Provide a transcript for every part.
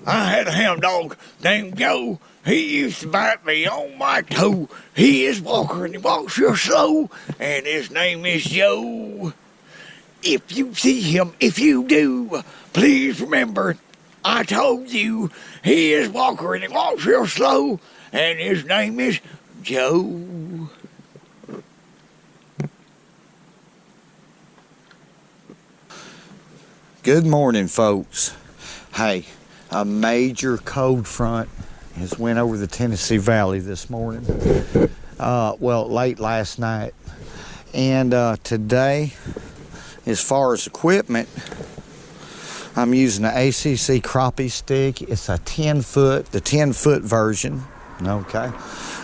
I had a hound dog named Joe. He used to bite me on my toe. He is Walker and he walks real slow, and his name is Joe. If you see him, if you do, please remember, I told you, he is Walker and he walks real slow, and his name is Joe. Good morning, folks. Hey, a major cold front has went over the Tennessee Valley this morning. Late last night. And today, as far as equipment, I'm using an ACC crappie stick. It's a 10-foot, the 10-foot version. Okay.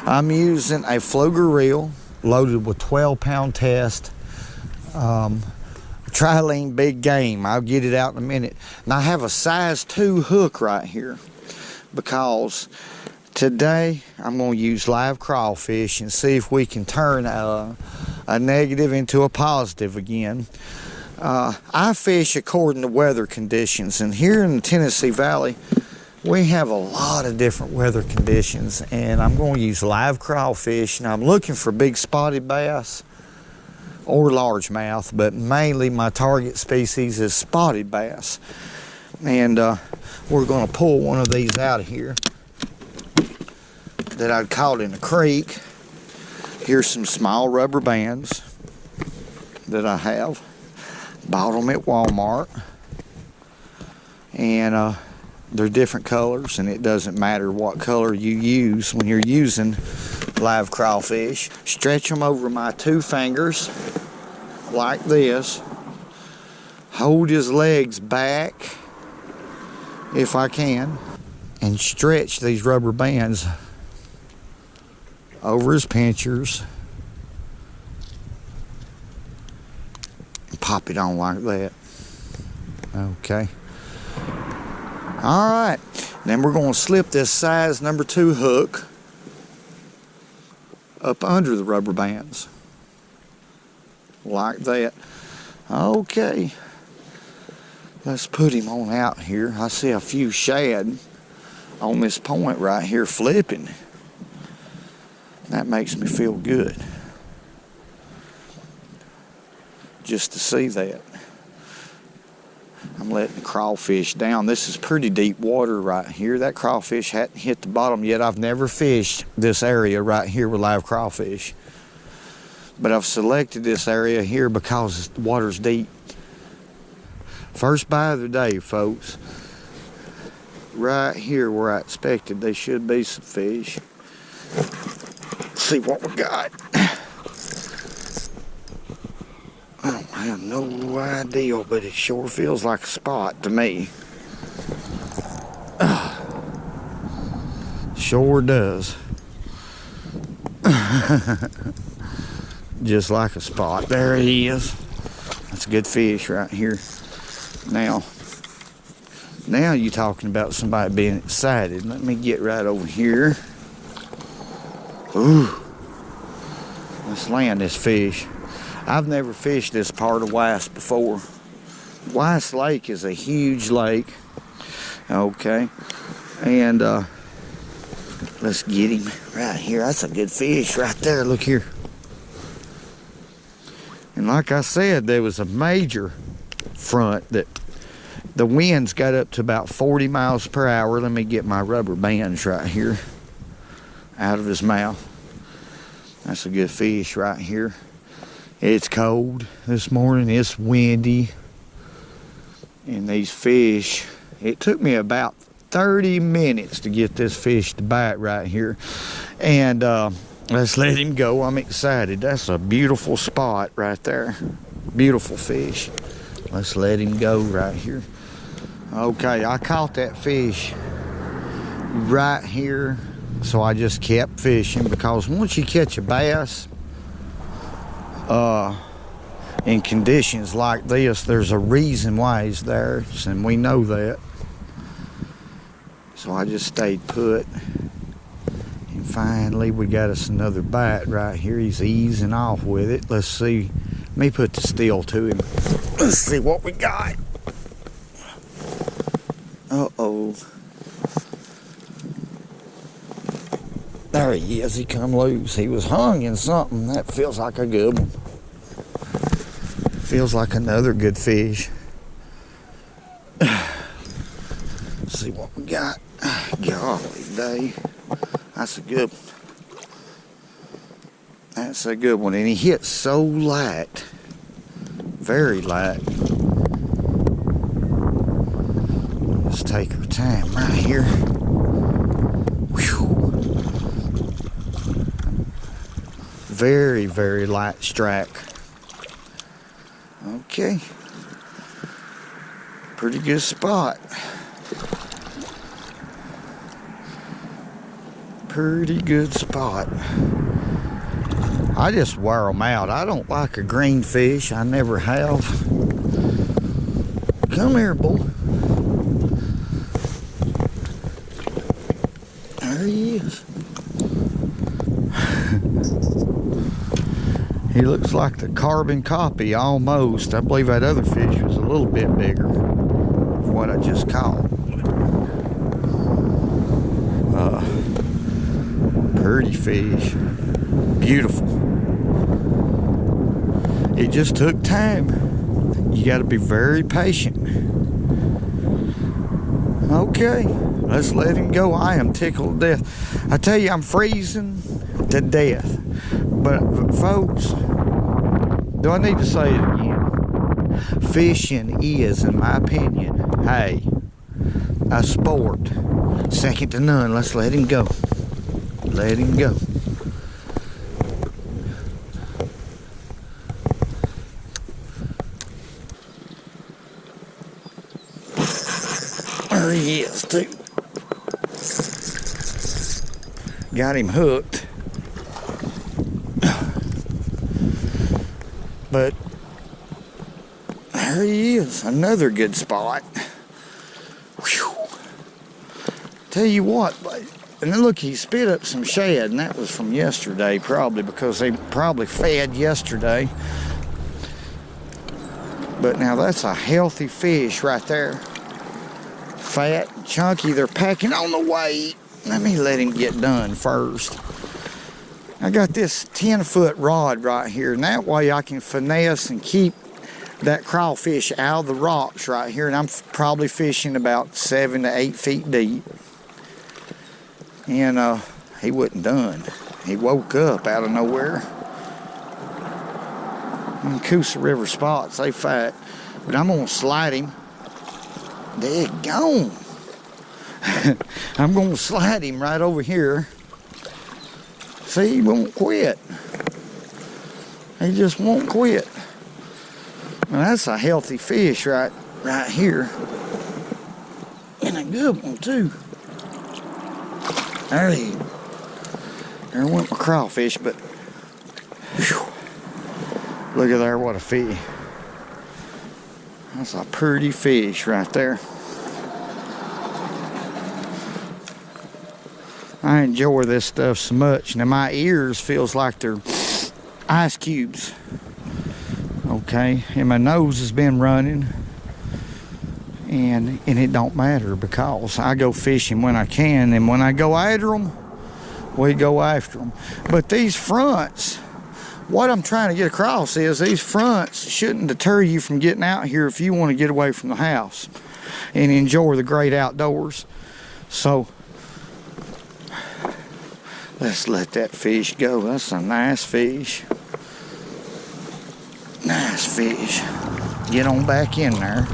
I'm using a Fluger reel loaded with 12-pound test. Trilene big game. I'll get it out in a minute. And I have a size 2 hook right here because today I'm going to use live crawfish and see if we can turn a negative into a positive again. I fish according to weather conditions, and here in the Tennessee Valley we have a lot of different weather conditions, and I'm going to use live crawfish, and I'm looking for big spotted bass or largemouth, but mainly my target species is spotted bass. And we're going to pull one of these out of here that I caught in the creek. Here's some small rubber bands that I have. Bought them at Walmart, and they're different colors, and it doesn't matter what color you use when you're using live crawfish. Stretch them over my 2 fingers like this. Hold his legs back if I can, and stretch these rubber bands over his pinchers. Pop it on like that. Okay. All right. Then we're going to slip this size number 2 hook up under the rubber bands like that. Okay. Let's put him on out here. I see a few shad on this point right here flipping. That makes me feel good just to see that. I'm letting the crawfish down. This is pretty deep water right here. That crawfish hadn't hit the bottom yet. I've never fished this area right here with live crawfish, but I've selected this area here because the water's deep. First bite of the day, folks. Right here where I expected there should be some fish. Let's see what we got. I don't have no idea, but it sure feels like a spot to me. Sure does. Just like a spot. There he is. That's a good fish right here. Now you're talking about somebody being excited. Let me get right over here. Ooh. Let's land this fish. I've never fished this part of Weiss before. Weiss Lake is a huge lake. Okay. And let's get him right here. That's a good fish right there. Look here. And like I said, there was a major front that the winds got up to about 40 miles per hour. Let me get my rubber bands right here out of his mouth. That's a good fish right here. It's cold this morning, it's windy, and these fish, it took me about 30 minutes to get this fish to bite right here. And let's let him go. I'm excited. That's a beautiful spot right there. Beautiful fish. Let's let him go right here. Okay, I caught that fish right here, so I just kept fishing, because once you catch a bass in conditions like this, there's a reason why he's there, and we know that. So I just stayed put, and finally we got us another bite right here. He's easing off with it. Let's see. Let me put the steel to him. Let's see what we got. Uh-oh. There he is. He come loose. He was hung in something. That feels like a good one. Feels like another good fish. Let's see what we got. Golly day. That's a good one. That's a good one. And he hit so light. Very light. Let's take our time right here. Whew. Very, very light strike. Okay. Pretty good spot. Pretty good spot. I just wear them out. I don't like a green fish. I never have. Come here, boy. There he is. He looks like the carbon copy almost. I believe that other fish was a little bit bigger than what I just caught. Pretty fish. Beautiful. It just took time. You got to be very patient. Okay, let's let him go. I am tickled to death. I tell you, I'm freezing to death. But folks, do I need to say it again? Fishing is, in my opinion, hey, a sport. Second to none. Let's let him go. Let him go. There he is too. Got him hooked. But there he is, another good spot. Whew. Tell you what, and then look, he spit up some shad, and that was from yesterday probably, because they probably fed yesterday. But now that's a healthy fish right there. Fat, chunky, they're packing on the weight. Let me let him get done first. I got this 10-foot rod right here, and that way I can finesse and keep that crawfish out of the rocks right here, and I'm probably fishing about 7 to 8 feet deep. And he wasn't done. He woke up out of nowhere. And Coosa River spots, they fat. But I'm gonna slide him. There you go. I'm gonna slide him right over here. See, he won't quit. He just won't quit. Now that's a healthy fish right here. And a good one too. There went my crawfish, but whew, look at there, what a fish. That's a pretty fish right there. I enjoy this stuff so much. Now my ears feels like they're ice cubes. Okay, and my nose has been running. And it don't matter, because I go fishing when I can, and when I go after them, we go after them. But these fronts, what I'm trying to get across is these fronts shouldn't deter you from getting out here if you want to get away from the house and enjoy the great outdoors. So let's let that fish go. That's a nice fish. Nice fish. Get on back in there.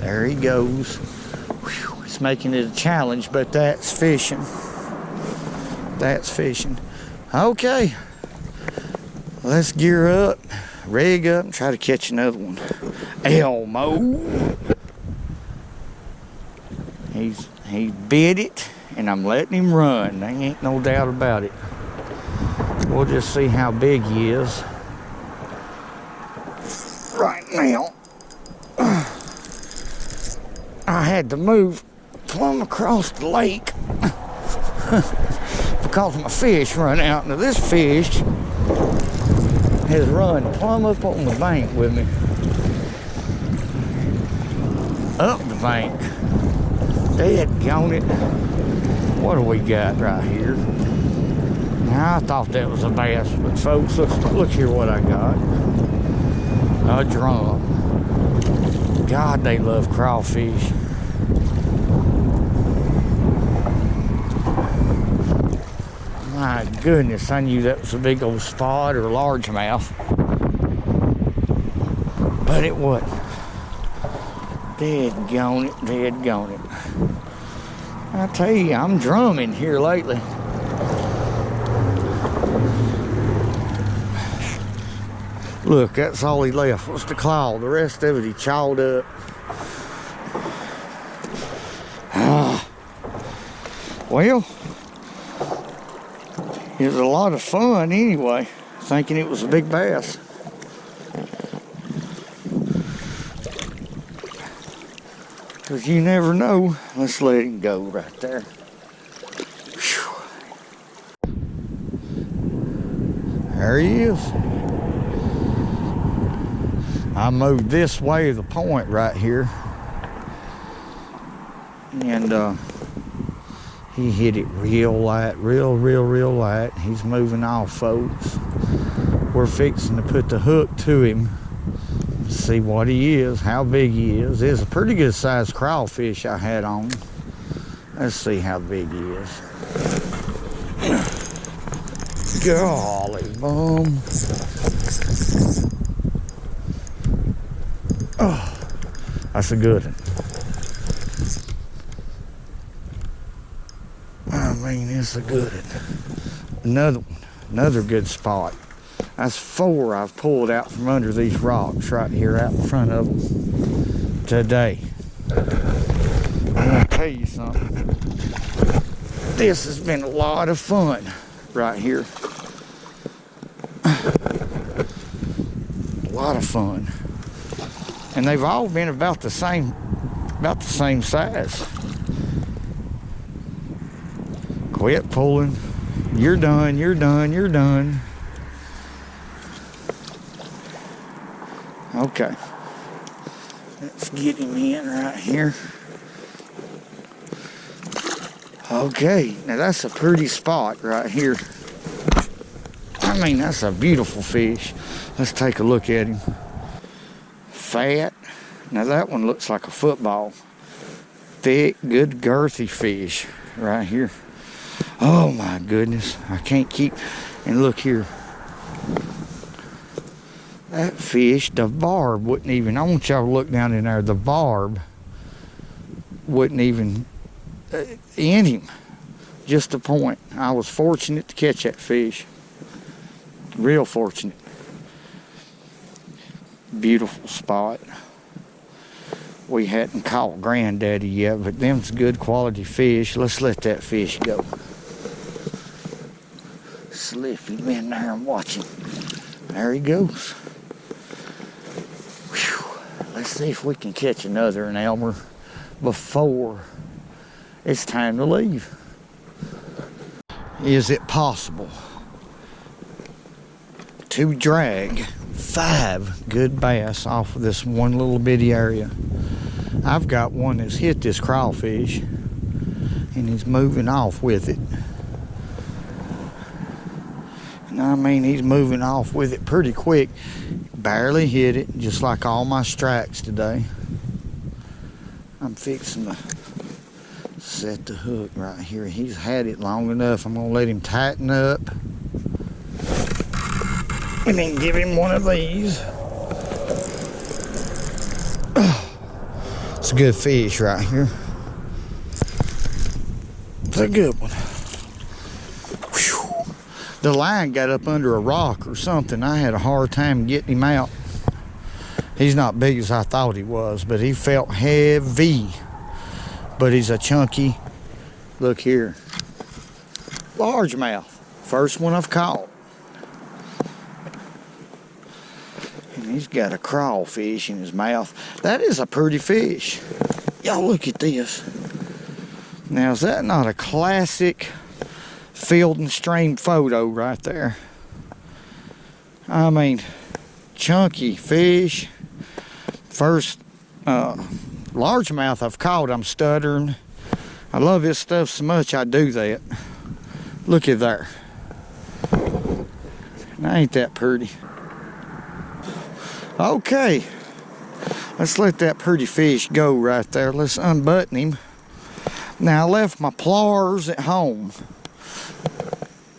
There he goes. Whew, it's making it a challenge, but that's fishing. That's fishing. Okay. Let's gear up, rig up, and try to catch another one. Elmo. He bit it, and I'm letting him run. There ain't no doubt about it. We'll just see how big he is. Right now. I had to move plumb across the lake because my fish run out. Now this fish has run plumb up on the bank with me. Up the bank. Dead on it. What do we got right here? Now, I thought that was a bass, but folks, look here what I got. A drum. God, they love crawfish. My goodness, I knew that was a big old spot or largemouth. But it wasn't. Dead-gone it, dead-gone it. I tell you, I'm drumming here lately. Look, that's all he left was the claw. The rest of it he chawed up. Well, it was a lot of fun anyway, thinking it was a big bass. Because you never know. Let's let him go right there. Whew. There he is. I moved this way of the point right here. And he hit it real light, real light. He's moving off, folks. We're fixing to put the hook to him. See what he is, how big he is. It's a pretty good sized crawfish I had on. Let's see how big he is. Golly bum. Oh, that's a good one. I mean, it's a good one. Another one, another good spot. That's 4 I've pulled out from under these rocks right here out in front of them today. I'm gonna tell you something. This has been a lot of fun right here. A lot of fun. And they've all been about the same size. Quit pulling. You're done, you're done, you're done. Okay, let's get him in right here. Okay, now that's a pretty spot right here. I mean, that's a beautiful fish. Let's take a look at him. Fat. Now that one looks like a football. Thick, good girthy fish right here. Oh my goodness, I can't keep, and look here. That fish, the barb wouldn't even, I want y'all to look down in there, the barb wouldn't even in him. Just a point. I was fortunate to catch that fish. Real fortunate. Beautiful spot. We hadn't caught Granddaddy yet, but them's good quality fish. Let's let that fish go. Slip him in there and watch him. There he goes. Let's see if we can catch another in Elmer before it's time to leave. Is it possible to drag 5 good bass off of this one little bitty area? I've got one that's hit this crawfish and he's moving off with it. And I mean, he's moving off with it pretty quick. Barely hit it, just like all my strikes today. I'm fixing to set the hook right here. He's had it long enough. I'm gonna let him tighten up and then give him one of these. It's a good fish right here. It's a good one. The line got up under a rock or something. I had a hard time getting him out. He's not big as I thought he was, but he felt heavy. But he's a chunky, look here, largemouth. First one I've caught. And he's got a crawfish in his mouth. That is a pretty fish. Y'all look at this. Now, is that not a classic field and stream photo right there? I mean, chunky fish. First largemouth I've caught. I'm stuttering. I love this stuff so much I do that. Look at there. Now, ain't that pretty? Okay, let's let that pretty fish go right there. Let's unbutton him. Now, I left my pliers at home,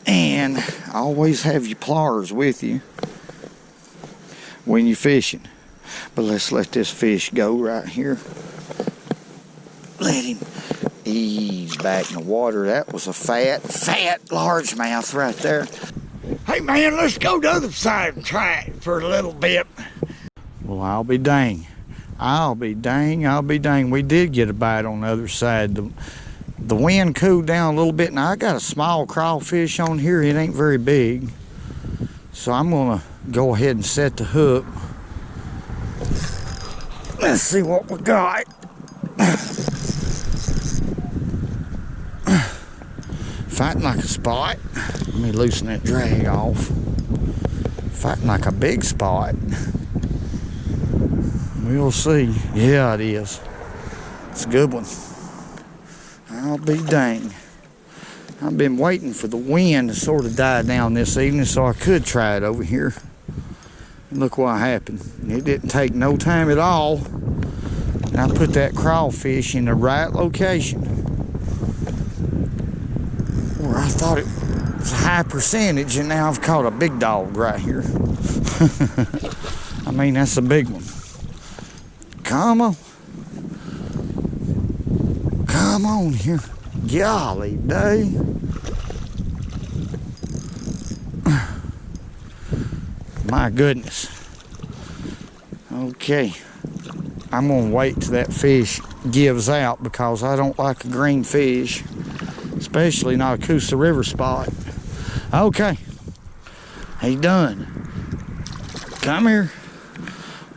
and always have your pliers with you when you're fishing. But let's let this fish go right here. Let him ease back in the water. That was a fat largemouth right there. Hey man, let's go to the other side and try it for a little bit. Well, I'll be dang. We did get a bite on the other side. The wind cooled down a little bit. Now, I got a small crawfish on here. It ain't very big. So I'm going to go ahead and set the hook. Let's see what we got. Fighting like a spot. Let me loosen that drag off. Fighting like a big spot. We'll see. Yeah, it is. It's a good one. I'll be dang. I've been waiting for the wind to sort of die down this evening so I could try it over here. And look what happened. It didn't take no time at all. And I put that crawfish in the right location where I thought it was a high percentage, and now I've caught a big dog right here. I mean, that's a big one. Come on. Come on here. Golly day. My goodness. Okay. I'm going to wait till that fish gives out because I don't like a green fish, especially not a Coosa River spot. Okay. He done. Come here.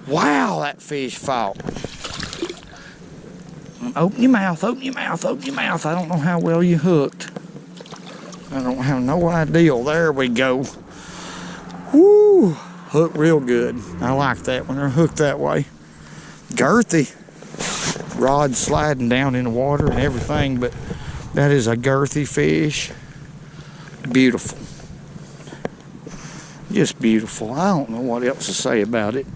Wow, that fish fought. Open your mouth, open your mouth, open your mouth. I don't know how well you hooked. I don't have no idea. There we go. Woo, hooked real good. I like that when they're hooked that way. Girthy. Rod sliding down in the water and everything, but that is a girthy fish. Beautiful. Just beautiful. I don't know what else to say about it.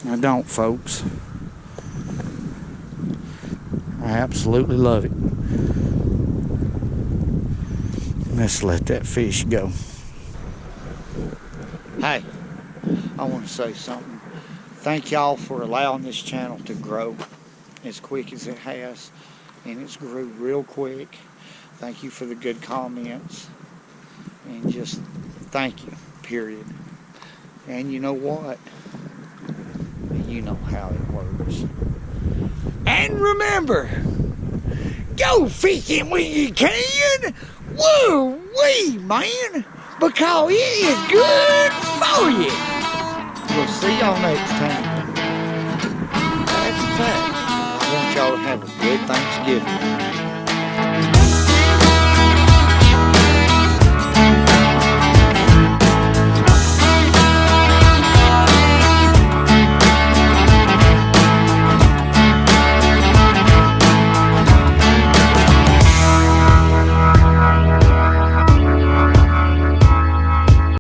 I don't, folks. I absolutely love it. Let's let that fish go. Hey, I want to say something. Thank y'all for allowing this channel to grow as quick as it has. And it's grew real quick. Thank you for the good comments. And just thank you, period. And you know what? You know how it works. And remember, go fishing when you can. Woo-wee, man. Because it is good for you. We'll see y'all next time. That's a fact. I want y'all to have a good Thanksgiving.